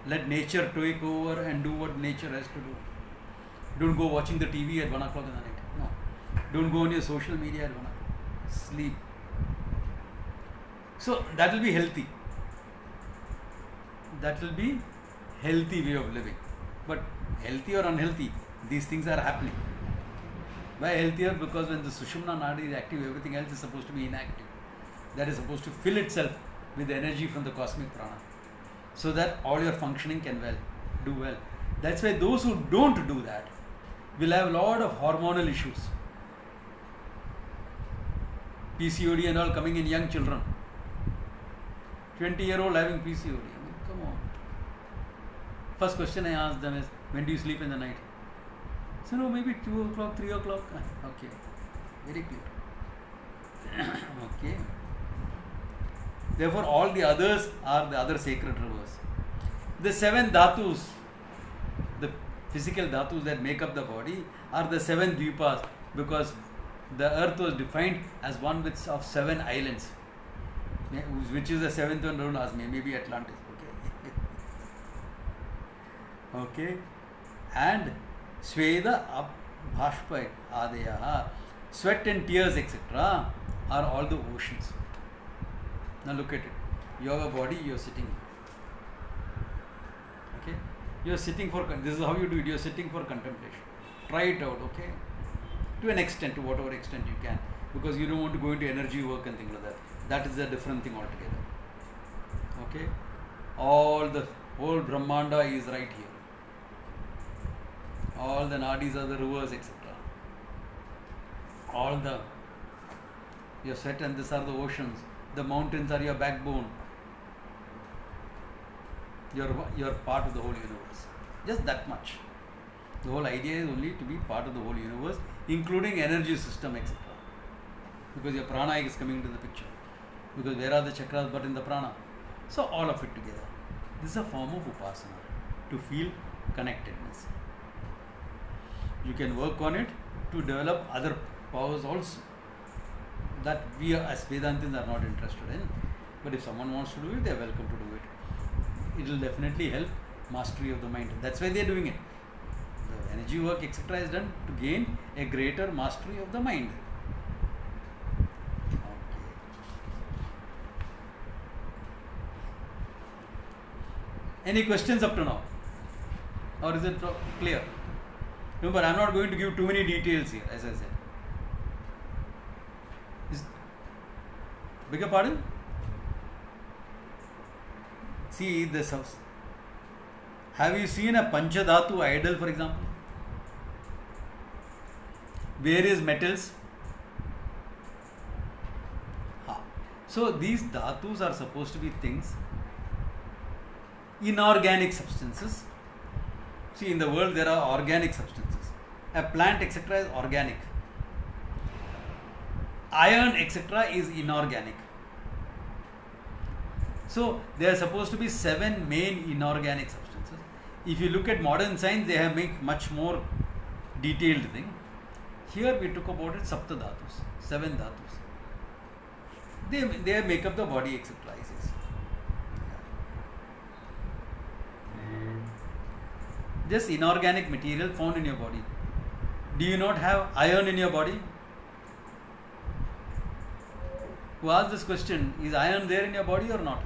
Let nature take over and do what nature has to do. Don't go watching the TV at 1 o'clock in the night. No. Don't go on your social media at 1 o'clock. Sleep. So that will be healthy. That will be healthy way of living. But healthy or unhealthy, these things are happening. Why healthier? Because when the Sushumna nadi is active, everything else is supposed to be inactive. That is supposed to fill itself with the energy from the cosmic prana, so that all your functioning can do well. That's why those who don't do that will have a lot of hormonal issues. PCOD and all coming in young children. 20-year-old having PCOD. I mean, come on. First question I ask them is, when do you sleep in the night? So no, maybe 2 o'clock, 3 o'clock. Okay. Very clear. Okay. Therefore, all the others are the other sacred rivers. The 7 dhatus, the physical dhatus that make up the body, are the 7 dvipas, because the earth was defined as one of 7 islands. Which is the 7th one? Don't ask me. Maybe Atlantis. Okay. Okay. And Sweda, Bhashpa, Adaya, sweat and tears, etc., are all the oceans. Now look at it. You have a body, you are sitting here. Okay? You are sitting for, this is how you do it, you are sitting for contemplation. Try it out, okay? To an extent, to whatever extent you can. Because you don't want to go into energy work and things like that. That is a different thing altogether. Okay? All the whole Brahmanda is right here. All the nadis are the rivers, etc. All the your sweat and this are the oceans. The mountains are your backbone. You're part of the whole universe. Just that much. The whole idea is only to be part of the whole universe, including energy system, etc. Because your prana is coming into the picture. Because where are the chakras but in the prana? So all of it together. This is a form of upasana, to feel connectedness. You can work on it to develop other powers also, that we as Vedantins are not interested in. But if someone wants to do it, they are welcome to do it. It will definitely help mastery of the mind. That's why they are doing it. The energy work, etc. is done to gain a greater mastery of the mind. Any questions up to now? Or is it clear? Remember, I am not going to give too many details here, as I said. Beg your pardon? See, have you seen a Panchadhatu idol, for example? Various metals. So, these dhatus are supposed to be things, inorganic substances. See, in the world there are organic substances. A plant, etc. is organic. Iron, etc. is inorganic. So, there are supposed to be 7 main inorganic substances. If you look at modern science, they have made much more detailed thing. Here we took about it Sapta Dhatus, 7 Dhatus. They make up the body, etc. Just inorganic material found in your body. Do you not have iron in your body? Who asked this question? Is iron there in your body or not?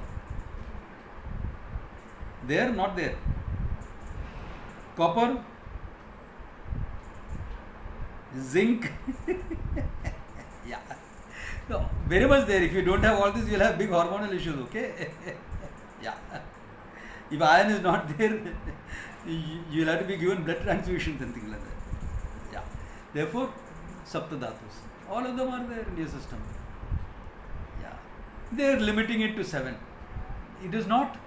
There, not there. Copper, zinc. Yeah. No, very much there. If you don't have all this, you will have big hormonal issues, okay? Yeah. If iron is not there, you will have to be given blood transfusions and things like that. Yeah. Therefore, Sapta Dhatus. All of them are there in your system. Yeah. They are limiting it to 7. It is not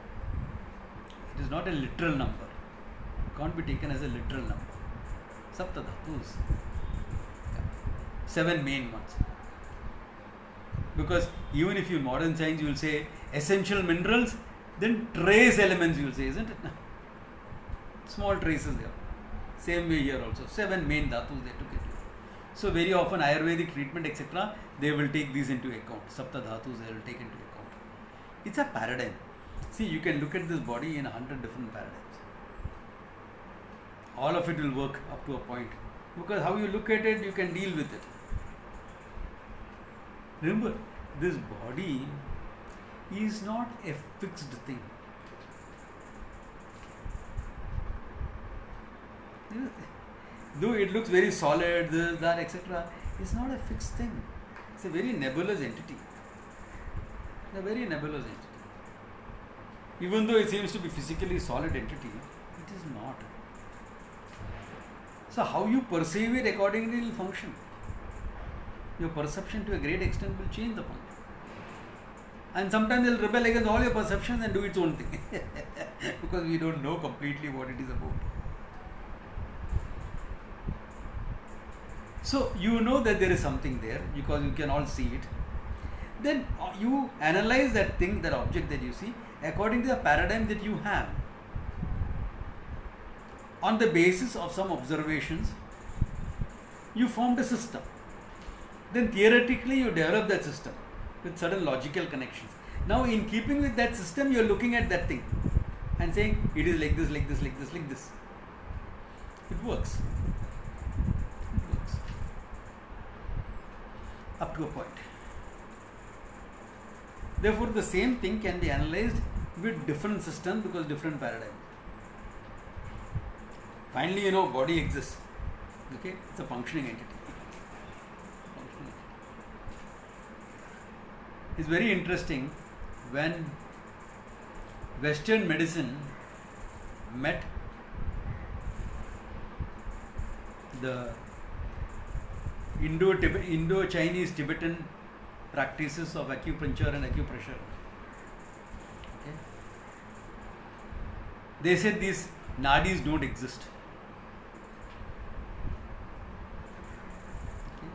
a literal number. It can't be taken as a literal number. Sapta Dhatus. Yeah. 7 main ones. Because even if you modern science, you will say essential minerals, then trace elements you will say, isn't it? Small traces there. Same way here also. 7 main dhatus they took it. So very often Ayurvedic treatment, etc., they will take these into account. Sapta dhatus they will take into account. It's a paradigm. See, you can look at this body in 100 different paradigms. All of it will work up to a point. Because how you look at it, you can deal with it. Remember, this body is not a fixed thing. Though it looks very solid, this, that, etc., it's not a fixed thing. It's a very nebulous entity. It's a very nebulous entity. Even though it seems to be physically solid entity, it is not. So how you perceive it accordingly will function. Your perception to a great extent will change the function. And sometimes it will rebel against all your perceptions and do its own thing. Because we don't know completely what it is about. So you know that there is something there because you can all see it. Then you analyze that thing, that object that you see, according to the paradigm that you have. On the basis of some observations, you formed a system. Then theoretically you develop that system with certain logical connections. Now in keeping with that system, you are looking at that thing and saying it is like this, like this, like this, like this. It works. It works. Up to a point. Therefore, the same thing can be analyzed with different systems because different paradigms. Finally, you know, body exists. Okay, it's a functioning entity. It's very interesting when Western medicine met the Indo-Chinese Tibetan practices of acupuncture and acupressure. Okay? They said these nadis don't exist. Okay?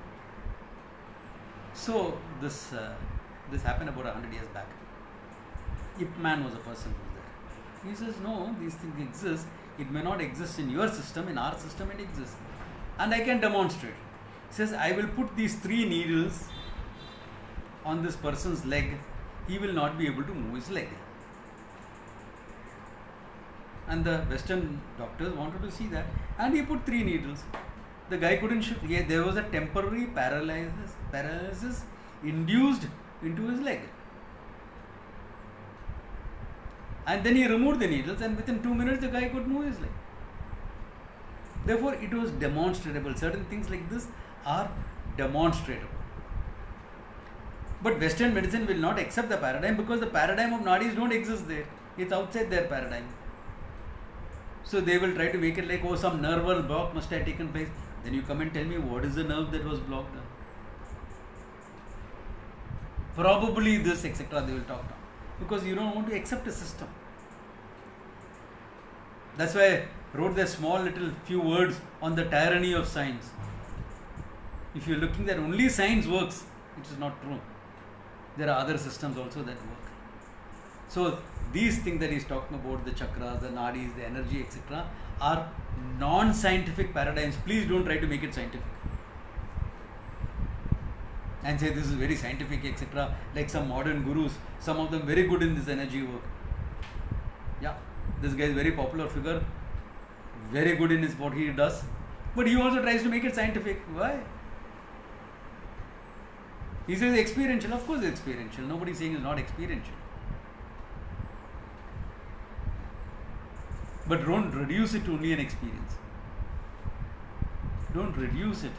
So this happened about 100 years back. Ip Man was a person who was there. He says, no, these things exist. It may not exist in your system, in our system it exists. And I can demonstrate. He says, I will put these 3 needles on this person's leg. He will not be able to move his leg. And the Western doctors wanted to see that. And he put 3 needles. The guy couldn't shift. Yeah, there was a temporary paralysis induced into his leg. And then he removed the needles, and within 2 minutes the guy could move his leg. Therefore, it was demonstrable. Certain things like this are demonstrable. But Western medicine will not accept the paradigm because the paradigm of nadis don't exist there. It's outside their paradigm. So they will try to make it like, oh, some nerval block must have taken place. Then you come and tell me what is the nerve that was blocked. Probably this, etc. They will talk now. Because you don't want to accept a system. That's why I wrote the small little few words on the tyranny of science. If you're looking that only science works, it is not true. There are other systems also that work. So these things that he's talking about, the chakras, the nadis, the energy, etc., are non-scientific paradigms. Please don't try to make it scientific. And say this is very scientific, etc. Like some modern gurus, some of them very good in this energy work. Yeah, this guy is very popular figure, very good in what he does, but he also tries to make it scientific. Why? He says experiential. Of course, it's experiential. Nobody is saying it's not experiential. But don't reduce it to only an experience. Don't reduce it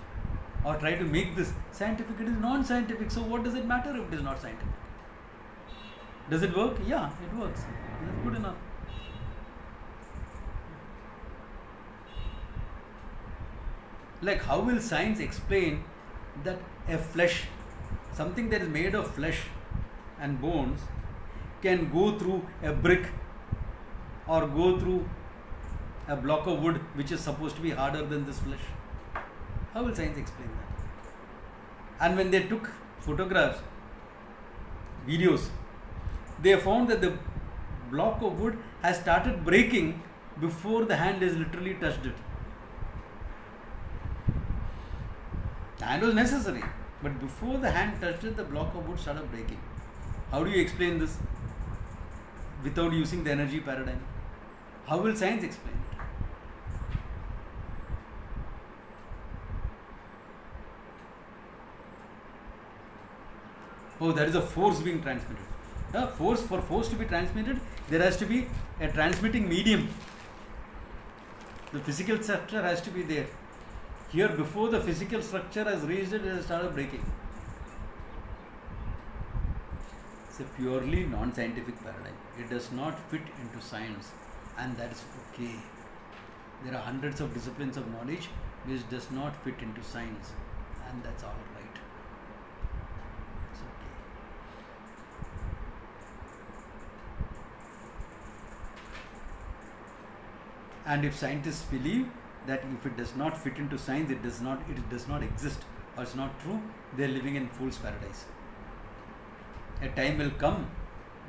or try to make this scientific. It is non-scientific. So what does it matter if it is not scientific? Does it work? Yeah, it works. That's good enough. Like, how will science explain that a flesh, something that is made of flesh and bones, can go through a brick or go through a block of wood which is supposed to be harder than this flesh? How will science explain that? And when they took photographs, videos, they found that the block of wood has started breaking before the hand has literally touched it. The hand was necessary, but before the hand touched it, the block of wood started breaking. How do you explain this without using the energy paradigm? How will science explain it? Oh, there is a force being transmitted. For force to be transmitted, there has to be a transmitting medium. The physical structure has to be there. Here, before the physical structure has reached it, it has started breaking. It's a purely non-scientific paradigm. It does not fit into science, and that is okay. There are hundreds of disciplines of knowledge which does not fit into science, and that's all right. It's okay. And if scientists believe that if it does not fit into science, it does not exist, or it's not true, they are living in fool's paradise. A time will come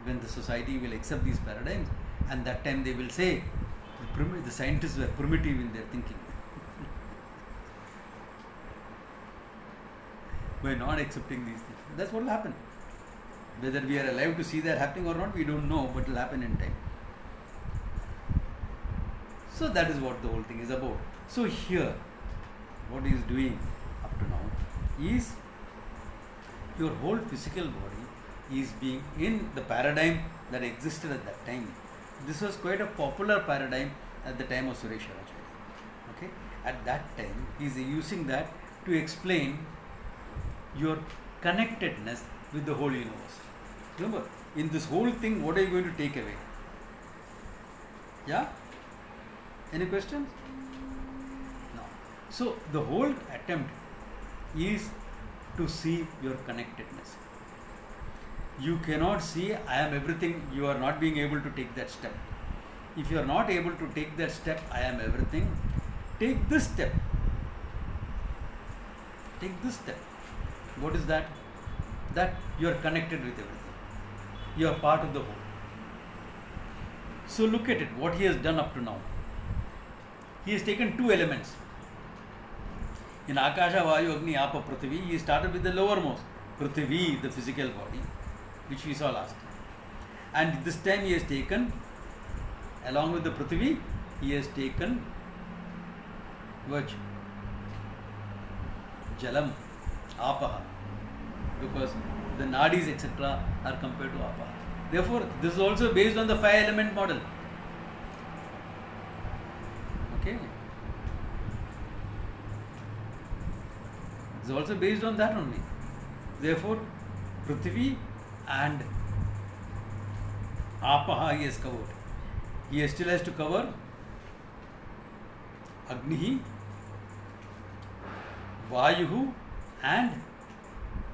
when the society will accept these paradigms, and that time they will say the scientists were primitive in their thinking by not accepting these things. That's what will happen. Whether we are alive to see that happening or not, we don't know, but it will happen in time. So that is what the whole thing is about. So here, what he is doing up to now is your whole physical body is being in the paradigm that existed at that time. This was quite a popular paradigm at the time of Sureshwaracharya. Okay, at that time he is using that to explain your connectedness with the whole universe. Remember, in this whole thing, what are you going to take away? Yeah? Any questions? No. So the whole attempt is to see your connectedness. You cannot see I am everything, you are not being able to take that step. If you are not able to take that step, I am everything, take this step. Take this step. What is that? That you are connected with everything. You are part of the whole. So look at it, what he has done up to now. He has taken two elements. In Akasha, Vayu, Agni, Apa, Prithvi, he started with the lowermost. Prithvi, the physical body, which we saw last time. And this time he has taken, along with the Prithvi, he has taken which? Jalam, Apaha. Because the nadis, etc., are compared to Apaha. Therefore, this is also based on the 5-element model. Okay. It's also based on that only. Therefore, Prithvi and Apaha he has covered. He still has to cover Agni, Vayuhu and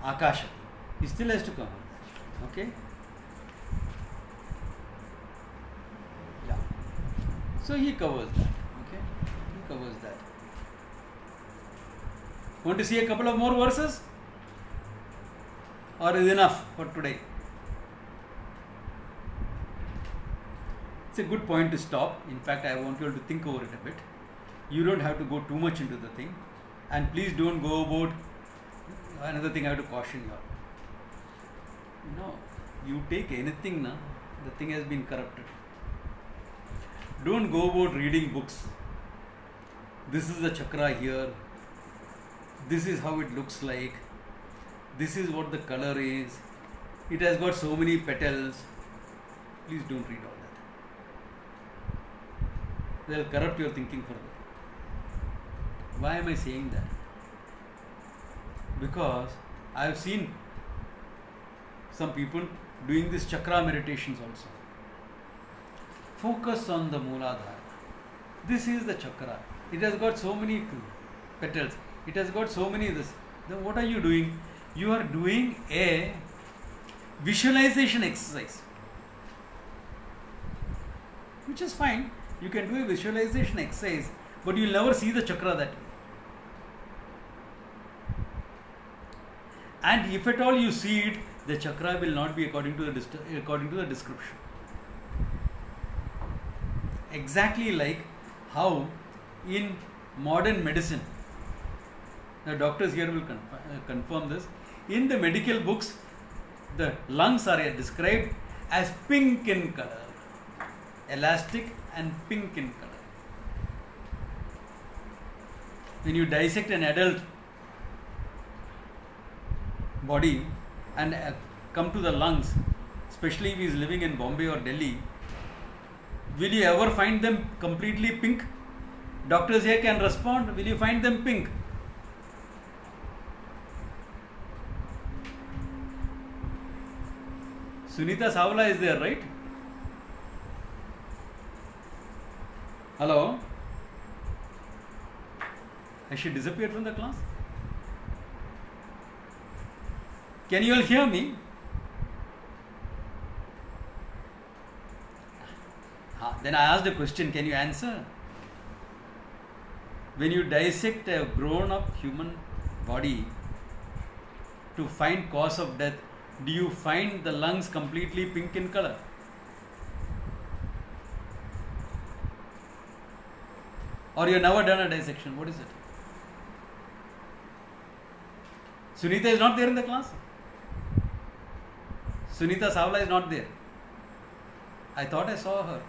Akasha. He still has to cover. Okay. Yeah. So he covers that. Okay. He covers that. Want to see a couple of more verses? Or is enough for today? It's a good point to stop. In fact, I want you all to think over it a bit. You don't have to go too much into the thing. And please don't go about, another thing I have to caution you all. You know, you take anything, na, the thing has been corrupted. Don't go about reading books. This is the chakra here. This is how it looks like. This is what the color is. It has got so many petals. Please don't read all that. They'll corrupt your thinking further. Why am I saying that? Because I have seen some people doing this chakra meditations also. Focus on the Mooladhara. This is the chakra. It has got so many petals. It has got so many this. Then what are you doing? You are doing a visualization exercise. Which is fine. You can do a visualization exercise, but you will never see the chakra that way. And if at all you see it, the chakra will not be according to the description. Exactly like how in modern medicine, the doctors here will confirm this. In the medical books, the lungs are described as pink in color, elastic and pink in color. When you dissect an adult body and come to the lungs, especially if he is living in Bombay or Delhi, will you ever find them completely pink? Doctors here can respond. Will you find them pink? Sunita Savla is there, right? Hello? Has she disappeared from the class? Can you all hear me? Then I asked a question, can you answer? When you dissect a grown up human body to find cause of death, do you find the lungs completely pink in color? Or you have never done a dissection? What is it? Sunita is not there in the class. Sunita Savla is not there. I thought I saw her.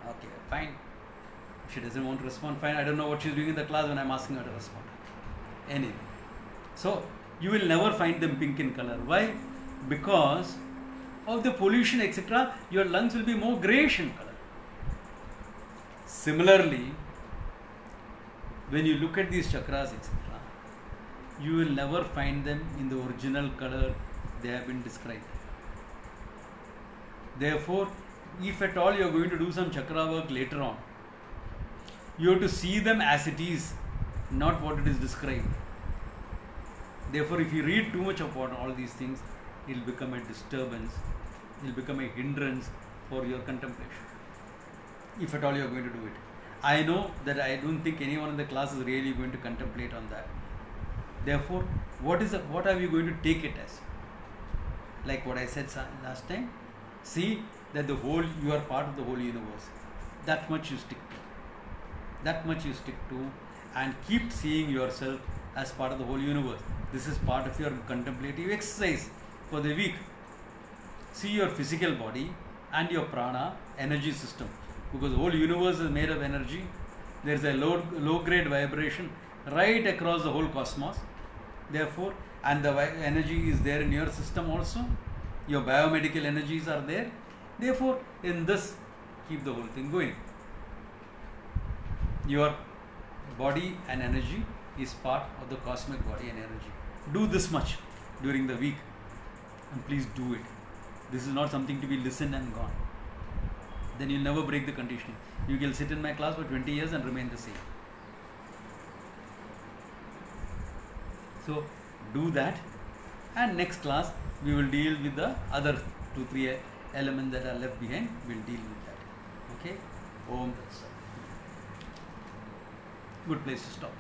Okay, fine. If she doesn't want to respond, fine. I don't know what she's doing in the class when I'm asking her to respond. Anyway. So, you will never find them pink in color. Why? Because of the pollution, etc., your lungs will be more greyish in color. Similarly, when you look at these chakras, etc., you will never find them in the original color they have been described. Therefore, if at all you are going to do some chakra work later on, You have to see them as it is, not what it is described. Therefore, if you read too much about all these things, it will become a disturbance, it will become a hindrance for your contemplation, if at all you are going to do it. I know that I don't think anyone in the class is really going to contemplate on that. Therefore, what are we going to take it as? Like what I said last time, see that you are part of the whole universe. That much you stick to. That much you stick to, and keep seeing yourself as part of the whole universe. This is part of your contemplative exercise for the week. See your physical body and your prana energy system, because the whole universe is made of energy. There is a low grade vibration right across the whole cosmos. Therefore, and the energy is there in your system also. Your biomedical energies are there. Therefore, in this, keep the whole thing going. Your body and energy is part of the cosmic body and energy. Do this much during the week, and please do it. This is not something to be listened and gone. Then you'll never break the conditioning. You will sit in my class for 20 years and remain the same. So do that, and next class we will deal with the other 2-3 elements that are left behind. We'll deal with that. Okay? Om Tat Sat. Good place to stop.